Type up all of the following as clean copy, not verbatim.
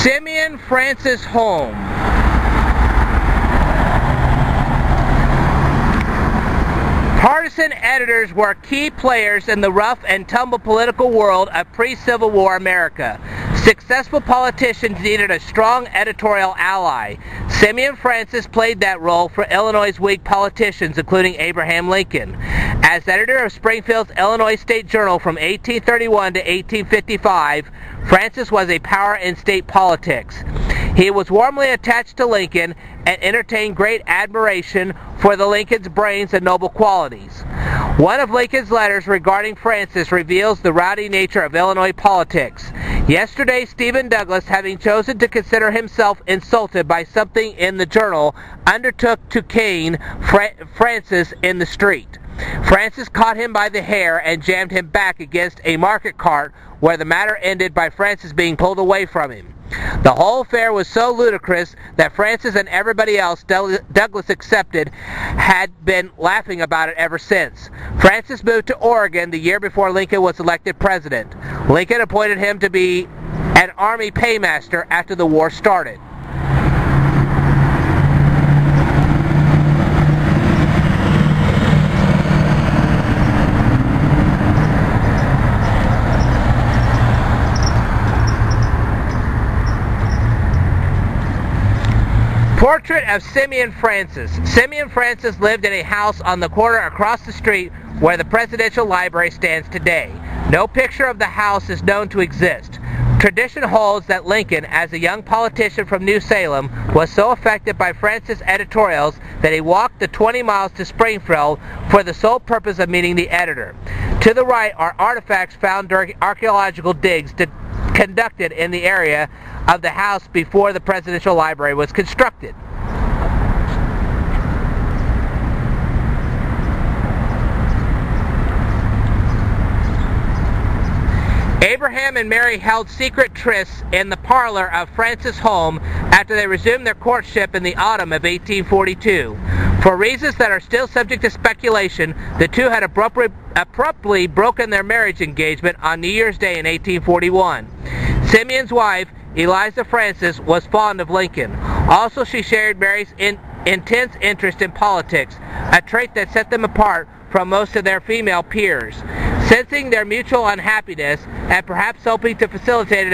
Simeon Francis home. Partisan editors were key players in the rough and tumble political world of pre-Civil War America. Successful politicians needed a strong editorial ally. Simeon Francis played that role for Illinois' Whig politicians, including Abraham Lincoln. As editor of Springfield's Illinois State Journal from 1831 to 1855, Francis was a power in state politics. He was warmly attached to Lincoln and entertained great admiration for the Lincoln's brains and noble qualities. One of Lincoln's letters regarding Francis reveals the rowdy nature of Illinois politics. Yesterday, Stephen Douglas, having chosen to consider himself insulted by something in the journal, undertook to cane Francis in the street. Francis caught him by the hair and jammed him back against a market cart, where the matter ended by Francis being pulled away from him. The whole affair was so ludicrous that Francis and everybody else, Douglas excepted, had been laughing about it ever since. Francis moved to Oregon the year before Lincoln was elected president. Lincoln appointed him to be an Army paymaster after the war started. Portrait of Simeon Francis. Simeon Francis lived in a house on the corner across the street where the Presidential Library stands today. No picture of the house is known to exist. Tradition holds that Lincoln, as a young politician from New Salem, was so affected by Francis' editorials that he walked the 20 miles to Springfield for the sole purpose of meeting the editor. To the right are artifacts found during archaeological digs conducted in the area of the house before the Presidential Library was constructed. Abraham and Mary held secret trysts in the parlor of Francis' home after they resumed their courtship in the autumn of 1842. For reasons that are still subject to speculation, the two had abruptly broken their marriage engagement on New Year's Day in 1841. Simeon's wife, Eliza Francis, was fond of Lincoln. Also, she shared Mary's intense interest in politics, a trait that set them apart from most of their female peers. Sensing their mutual unhappiness and perhaps hoping to facilitate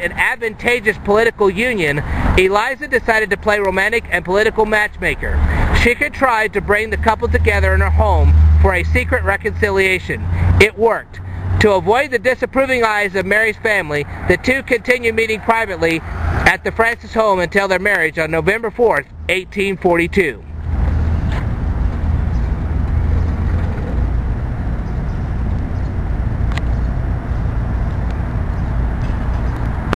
an advantageous political union, Eliza decided to play romantic and political matchmaker. She contrived to bring the couple together in her home for a secret reconciliation. It worked. To avoid the disapproving eyes of Mary's family, the two continued meeting privately at the Francis home until their marriage on November 4th, 1842.